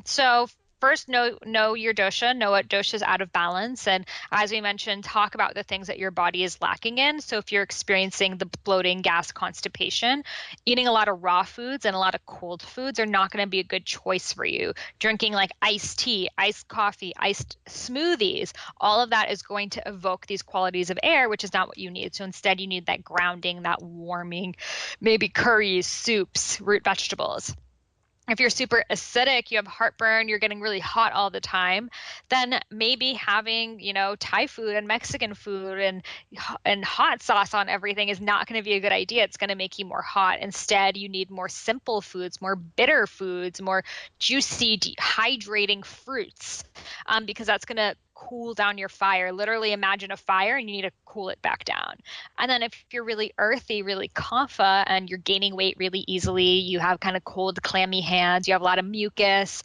[SPEAKER 2] So first, know your dosha, know what dosha is out of balance, and as we mentioned, talk about the things that your body is lacking in. So if you're experiencing the bloating, gas, constipation, eating a lot of raw foods and a lot of cold foods are not going to be a good choice for you. Drinking like iced tea, iced coffee, iced smoothies, all of that is going to evoke these qualities of air, which is not what you need. So instead, you need that grounding, that warming, maybe curries, soups, root vegetables. If you're super acidic, you have heartburn, you're getting really hot all the time, then maybe having, Thai food and Mexican food and hot sauce on everything is not going to be a good idea. It's going to make you more hot. Instead, you need more simple foods, more bitter foods, more juicy, dehydrating fruits, because that's going to cool down your fire. Literally imagine a fire and you need to cool it back down. And then if you're really earthy, really kapha, and you're gaining weight really easily, you have kind of cold, clammy hands, you have a lot of mucus,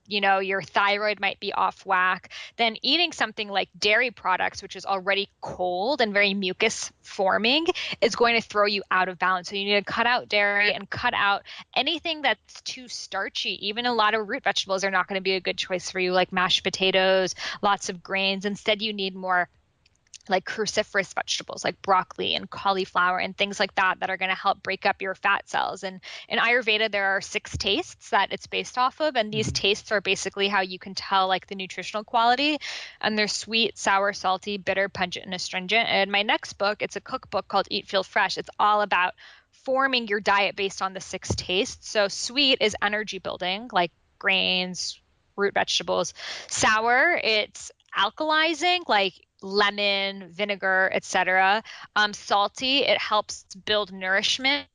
[SPEAKER 2] your thyroid might be off whack, then eating something like dairy products, which is already cold and very mucus forming, is going to throw you out of balance. So you need to cut out dairy and cut out anything that's too starchy. Even a lot of root vegetables are not going to be a good choice for you, like mashed potatoes, lots of grains. Instead, you need more like cruciferous vegetables like broccoli and cauliflower and things like that are going to help break up your fat cells. And in Ayurveda, there are 6 tastes that it's based off of. And these
[SPEAKER 1] Mm-hmm.
[SPEAKER 2] tastes are basically how you can tell like the nutritional quality. And they're sweet, sour, salty, bitter, pungent, and astringent. And my next book, it's a cookbook called Eat, Feel, Fresh. It's all about forming your diet based on the 6 tastes. So sweet is energy building, like grains, root vegetables. Sour, it's alkalizing, like lemon, vinegar, etc. Salty, it helps build nourishment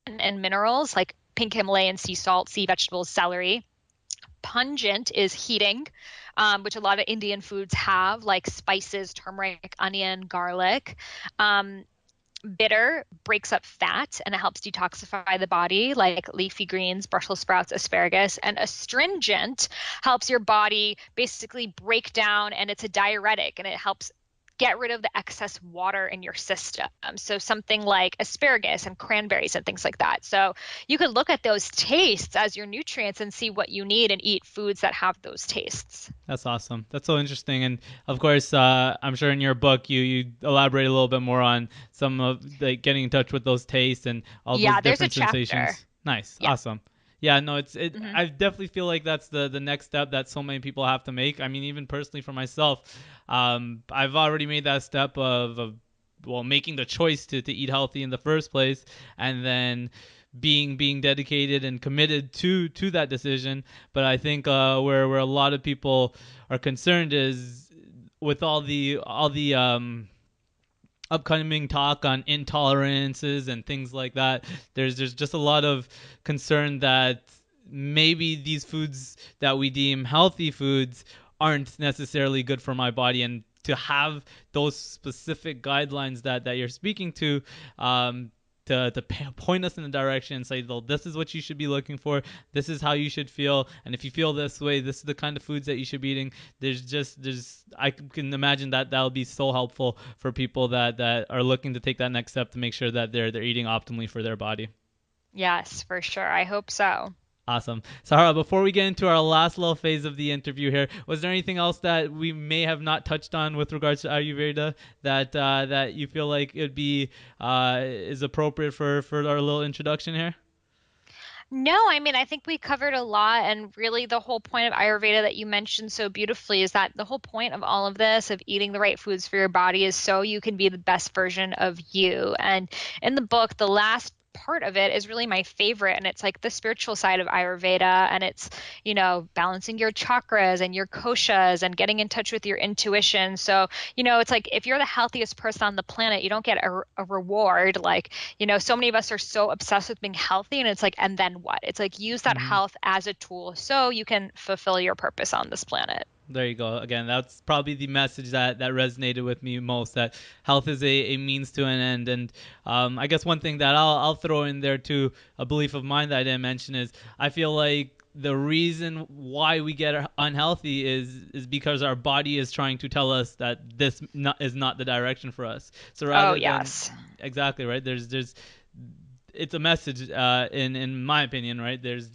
[SPEAKER 2] and minerals like pink Himalayan sea salt, sea vegetables, celery. Pungent is heating, which a lot of Indian foods have, like spices, turmeric, onion, garlic. Um, Bitter breaks up fat and it helps detoxify the body, like leafy greens, Brussels sprouts, asparagus. And astringent helps your body basically break down, and it's a diuretic and it helps get rid of the excess water in your system. So something like asparagus and cranberries and things like that. So you could look at those tastes as your nutrients and see what you need and eat foods that have those tastes.
[SPEAKER 1] That's awesome. That's so interesting. And of course, I'm sure in your book you elaborate a little bit more on some of getting in touch with those tastes and all those
[SPEAKER 2] Yeah, there's a
[SPEAKER 1] different
[SPEAKER 2] chapter.
[SPEAKER 1] sensations. Nice.
[SPEAKER 2] Yeah.
[SPEAKER 1] Awesome. Yeah, no, it's it.
[SPEAKER 2] Hmm.
[SPEAKER 1] I definitely feel like that's the next step that so many people have to make. I mean, even personally for myself, I've already made that step of well, making the choice to eat healthy in the first place, and then being dedicated and committed to that decision. But I think where a lot of people are concerned is with all the upcoming talk on intolerances and things like that. There's just a lot of concern that maybe these foods that we deem healthy foods aren't necessarily good for my body, and to have those specific guidelines that you're speaking to, to point us in the direction and say, well, this is what you should be looking for. This is how you should feel. And if you feel this way, this is the kind of foods that you should be eating. I can imagine that that'll be so helpful for people that are looking to take that next step to make sure that they're eating optimally for their body.
[SPEAKER 2] Yes, for sure. I hope so.
[SPEAKER 1] Awesome. Sahara, before we get into our last little phase of the interview here, was there anything else that we may have not touched on with regards to Ayurveda that you feel like it'd be is appropriate for our little introduction here?
[SPEAKER 2] No, I mean, I think we covered a lot, and really the whole point of Ayurveda that you mentioned so beautifully is that the whole point of all of this, of eating the right foods for your body, is so you can be the best version of you. And in the book, the last part of it is really my favorite, and it's like the spiritual side of Ayurveda, and it's, balancing your chakras and your koshas and getting in touch with your intuition. So, it's like if you're the healthiest person on the planet, you don't get a reward. Like, so many of us are so obsessed with being healthy, and it's like, and then what? It's like use that
[SPEAKER 1] Mm-hmm.
[SPEAKER 2] health as a tool so you can fulfill your purpose on this planet.
[SPEAKER 1] There you go. Again, that's probably the message that resonated with me most. That health is a means to an end, and I guess one thing that I'll throw in there too, a belief of mine that I didn't mention is I feel like the reason why we get unhealthy is because our body is trying to tell us that is not the direction for us. So
[SPEAKER 2] Oh,
[SPEAKER 1] rather than
[SPEAKER 2] yes.
[SPEAKER 1] exactly right, there's it's a message in my opinion, right? There's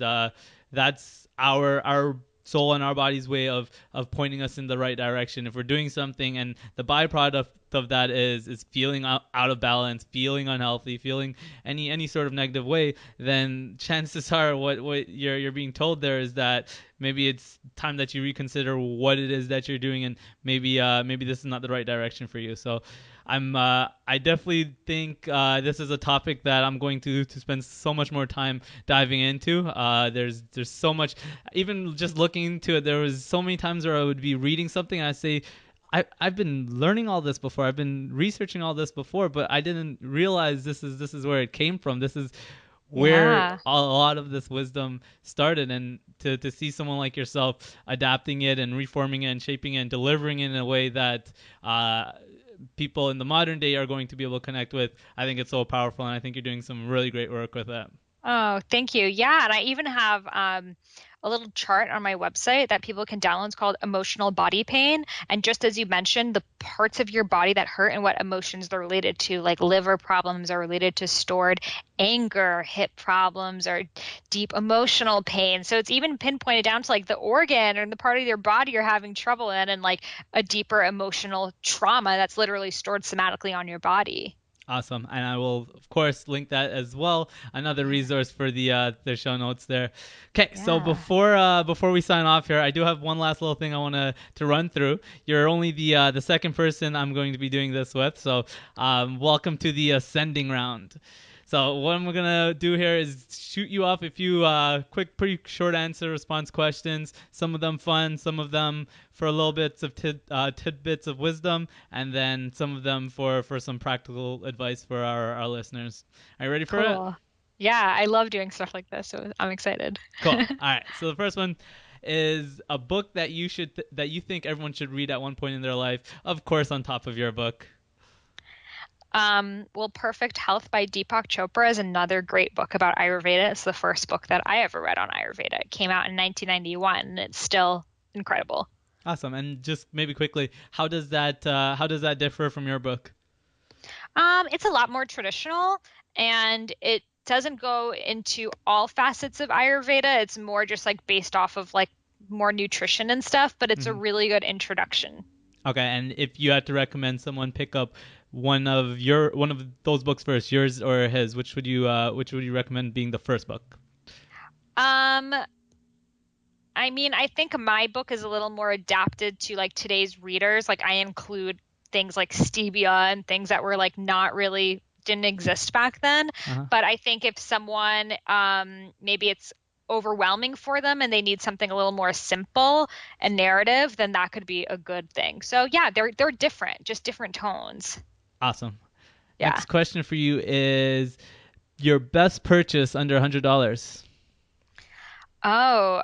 [SPEAKER 1] that's our soul and our body's way of pointing us in the right direction. If we're doing something and the byproduct of that is feeling out of balance, feeling unhealthy, feeling any sort of negative way, then chances are what you're being told there is that maybe it's time that you reconsider what it is that you're doing, and maybe this is not the right direction for you. So I definitely think this is a topic that I'm going to spend so much more time diving into. There's so much, even just looking into it. There was so many times where I would be reading something and I say, I've been learning all this before. I've been researching all this before, but I didn't realize this is where it came from. This is where
[SPEAKER 2] Yeah.
[SPEAKER 1] a lot of this wisdom started, and to see someone like yourself adapting it and reforming it and shaping it and delivering it in a way that people in the modern day are going to be able to connect with, I think it's so powerful, and I think you're doing some really great work with that.
[SPEAKER 2] Oh, thank you. Yeah, and I even have a little chart on my website that people can download. It's called Emotional Body Pain. And just as you mentioned, the parts of your body that hurt and what emotions they're related to, like liver problems are related to stored anger, hip problems, or deep emotional pain. So it's even pinpointed down to like the organ or the part of your body you're having trouble in, and like a deeper emotional trauma that's literally stored somatically on your body.
[SPEAKER 1] Awesome, and I will of course link that as well. Another resource for the show notes there. Okay, so
[SPEAKER 2] Yeah.
[SPEAKER 1] before we sign off here, I do have one last little thing I want to run through. You're only the second person I'm going to be doing this with, so welcome to the ascending round. So what I'm gonna do here is shoot you off a few quick, pretty short answer response questions. Some of them fun, some of them for a little bits of tidbits of wisdom, and then some of them for some practical advice for our listeners. Are you ready for it?
[SPEAKER 2] Cool. Yeah, I love doing stuff like this, so I'm excited.
[SPEAKER 1] Cool. All right. So the first one is a book that that you think everyone should read at one point in their life. Of course, on top of your book.
[SPEAKER 2] Well, Perfect Health by Deepak Chopra is another great book about Ayurveda. It's the first book that I ever read on Ayurveda. It came out in 1991, and it's still incredible.
[SPEAKER 1] Awesome. And just maybe quickly, how does that differ from your book?
[SPEAKER 2] It's a lot more traditional, and it doesn't go into all facets of Ayurveda. It's more just like based off of like more nutrition and stuff, but it's a
[SPEAKER 1] Mm-hmm.
[SPEAKER 2] really good introduction.
[SPEAKER 1] Okay, and if you had to recommend someone pick up one of those books first, yours or his, which would you recommend being the first book?
[SPEAKER 2] Um, I mean, I think my book is a little more adapted to like today's readers. Like I include things like stevia and things that were like not really didn't exist back then.
[SPEAKER 1] Uh-huh.
[SPEAKER 2] But I think if someone maybe it's overwhelming for them and they need something a little more simple and narrative, then that could be a good thing. So yeah, they're different, just different tones.
[SPEAKER 1] Awesome.
[SPEAKER 2] Yeah.
[SPEAKER 1] Next question for you is your best purchase under $100.
[SPEAKER 2] Oh,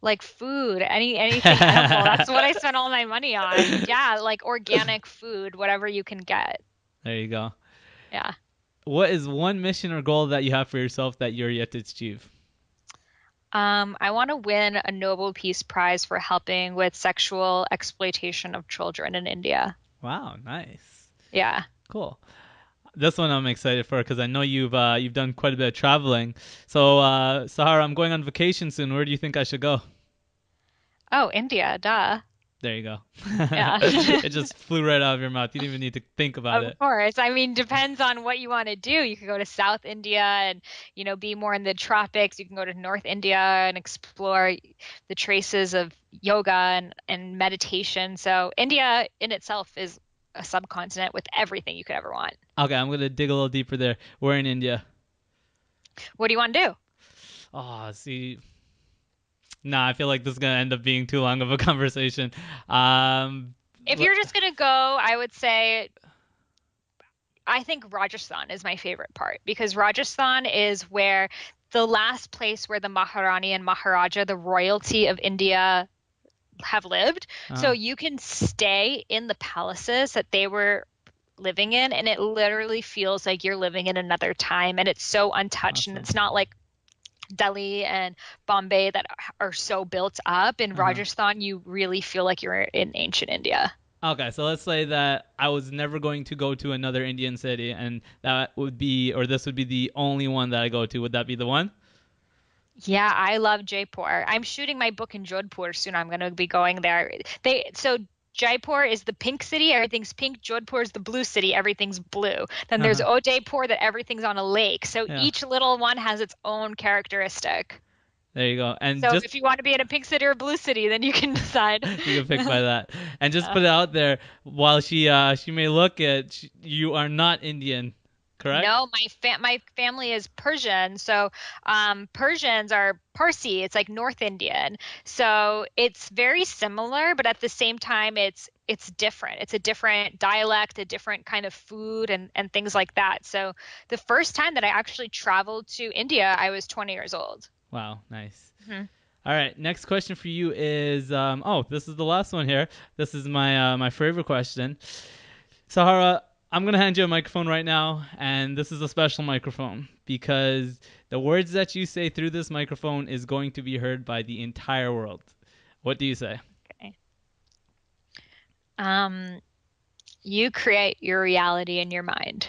[SPEAKER 2] like food, anything edible. That's what I spend all my money on. Yeah, like organic food, whatever you can get.
[SPEAKER 1] There you go.
[SPEAKER 2] Yeah.
[SPEAKER 1] What is one mission or goal that you have for yourself that you're yet to achieve?
[SPEAKER 2] I want to win a Nobel Peace Prize for helping with sexual exploitation of children in India.
[SPEAKER 1] Wow, nice.
[SPEAKER 2] Yeah.
[SPEAKER 1] Cool. This one I'm excited for because I know you've done quite a bit of traveling. So, Sahara, I'm going on vacation soon. Where do you think I should go?
[SPEAKER 2] Oh, India, duh.
[SPEAKER 1] There you go.
[SPEAKER 2] Yeah.
[SPEAKER 1] It just flew right out of your mouth. You didn't even need to think about
[SPEAKER 2] Of
[SPEAKER 1] it.
[SPEAKER 2] course. I mean, depends on what you want to do. You could go to South India and, be more in the tropics. You can go to North India and explore the traces of yoga and meditation. So India in itself is a subcontinent with everything you could ever want.
[SPEAKER 1] Okay, I'm gonna dig a little deeper there. We're in India.
[SPEAKER 2] What do you want to do?
[SPEAKER 1] Oh, see, nah, I feel like this is gonna end up being too long of a conversation. Um,
[SPEAKER 2] If you're just going to go, I would say I think Rajasthan is my favorite part because Rajasthan is where the last place where the Maharani and Maharaja, the royalty of India, have lived. So
[SPEAKER 1] uh,
[SPEAKER 2] you can stay in the palaces that they were living in, and it literally feels like you're living in another time. And it's so untouched, and
[SPEAKER 1] awesome.
[SPEAKER 2] it's not like Delhi and Bombay that are so built up. In
[SPEAKER 1] Uh-huh.
[SPEAKER 2] Rajasthan, you really feel like you're in ancient India.
[SPEAKER 1] Okay, so let's say that I was never going to go to another Indian city, and that would be, or this would be the only one that I go to. Would that be the one?
[SPEAKER 2] Yeah, I love Jaipur. I'm shooting my book in Jodhpur soon. I'm going to be going there. So Jaipur is the pink city, everything's pink. Jodhpur is the blue city, everything's blue. Then there's
[SPEAKER 1] Uh-huh.
[SPEAKER 2] Udaipur that everything's on a lake. So
[SPEAKER 1] Yeah,
[SPEAKER 2] each little one has its own characteristic.
[SPEAKER 1] there you go. And
[SPEAKER 2] So
[SPEAKER 1] just
[SPEAKER 2] if you want to be in a pink city or a blue city, then you can decide.
[SPEAKER 1] you can pick by that. And just
[SPEAKER 2] Uh,
[SPEAKER 1] put it out there. While she may look it, you are not Indian, correct?
[SPEAKER 2] No, my family is Persian, so Persians are Parsi. It's like North Indian, so it's very similar, but at the same time, it's different. It's a different dialect, a different kind of food, and things like that. So the first time that I actually traveled to India, I was 20 years old.
[SPEAKER 1] Wow, nice.
[SPEAKER 2] Mhm.
[SPEAKER 1] All right, next question for you is oh, this is the last one here. This is my favorite question. Sahara, I'm gonna hand you a microphone right now, and this is a special microphone because the words that you say through this microphone is going to be heard by the entire world. What do you say?
[SPEAKER 2] Okay. Um, you create your reality in your mind.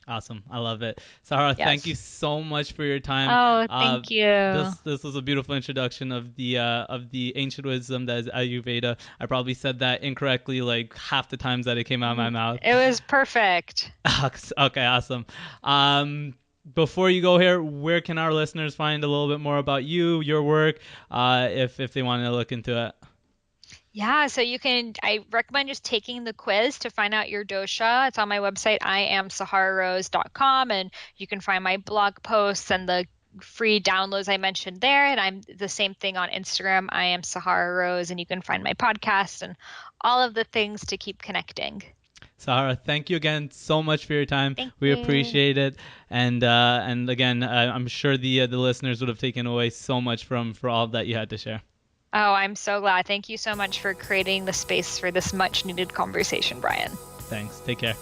[SPEAKER 1] Awesome, I love it, Sahara. Thank you
[SPEAKER 2] Yes.
[SPEAKER 1] so much for your time.
[SPEAKER 2] Oh,
[SPEAKER 1] Uh,
[SPEAKER 2] thank you.
[SPEAKER 1] this was a beautiful introduction of the ancient wisdom that is Ayurveda. I probably said that incorrectly like half the times that it came out of my mouth.
[SPEAKER 2] It was perfect.
[SPEAKER 1] Okay, awesome. Before you go here, where can our listeners find a little bit more about you, your work, if they want to look into it?
[SPEAKER 2] Yeah, so I recommend just taking the quiz to find out your dosha. It's on my website, iamsahararose.com, and you can find my blog posts and the free downloads I mentioned there. And I'm the same thing on Instagram, I am Sahara Rose, and you can find my podcast and all of the things to keep connecting.
[SPEAKER 1] Sahara, thank you again so much for your time.
[SPEAKER 2] Thank
[SPEAKER 1] We
[SPEAKER 2] you.
[SPEAKER 1] appreciate it, and again, I'm sure the listeners would have taken away so much for all that you had to share.
[SPEAKER 2] Oh, I'm so glad. Thank you so much for creating the space for this much needed conversation, Bryan.
[SPEAKER 1] Thanks. Take care.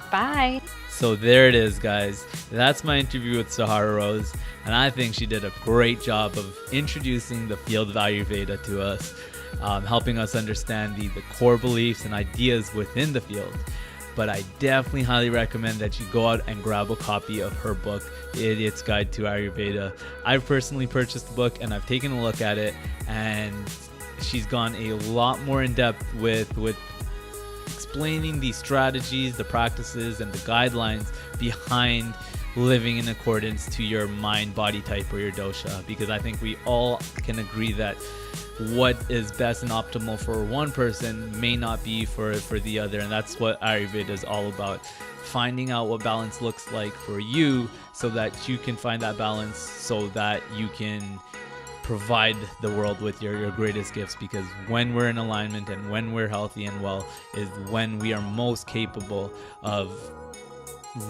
[SPEAKER 2] Bye.
[SPEAKER 1] So there it is, guys. That's my interview with Sahara Rose, and I think she did a great job of introducing the field of Ayurveda to us, helping us understand the core beliefs and ideas within the field. But I definitely highly recommend that you go out and grab a copy of her book, The Idiot's Guide to Ayurveda. I've personally purchased the book and I've taken a look at it, and she's gone a lot more in depth with explaining the strategies, the practices, and the guidelines behind living in accordance to your mind, body type, or your dosha, because I think we all can agree that what is best and optimal for one person may not be for the other. And that's what Ayurveda is all about, finding out what balance looks like for you so that you can find that balance, so that you can provide the world with your greatest gifts. Because when we're in alignment and when we're healthy and well is when we are most capable of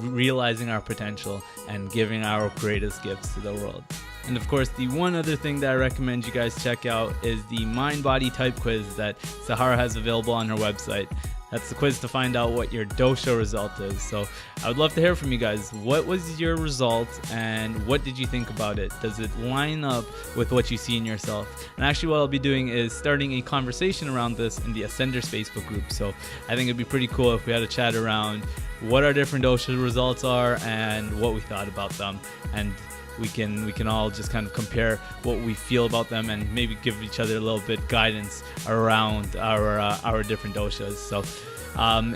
[SPEAKER 1] realizing our potential and giving our greatest gifts to the world. And of course, the one other thing that I recommend you guys check out is the mind body type quiz that Sahara has available on her website. That's the quiz to find out what your dosha result is. So I would love to hear from you guys. What was your result and what did you think about it? Does it line up with what you see in yourself? And actually what I'll be doing is starting a conversation around this in the Ascenders Facebook group. So I think it'd be pretty cool if we had a chat around what our different dosha results are and what we thought about them. And we can all just kind of compare what we feel about them and maybe give each other a little bit guidance around our different doshas. So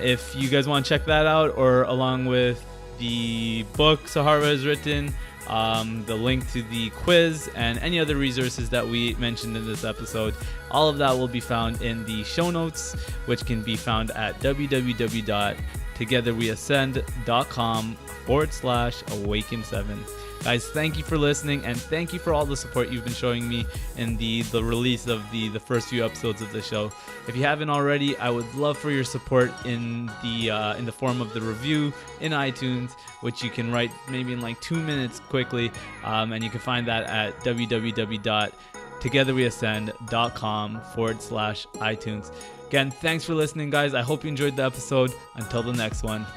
[SPEAKER 1] if you guys want to check that out, or along with the book Sahara has written, the link to the quiz and any other resources that we mentioned in this episode, all of that will be found in the show notes, which can be found at www.togetherweascend.com/Awaken7. Guys, thank you for listening, and thank you for all the support you've been showing me in the release of the first few episodes of the show. If you haven't already, I would love for your support in the form of the review in iTunes, which you can write maybe in like 2 minutes quickly, and you can find that at www.togetherweascend.com/iTunes. Again, thanks for listening, guys. I hope you enjoyed the episode. Until the next one.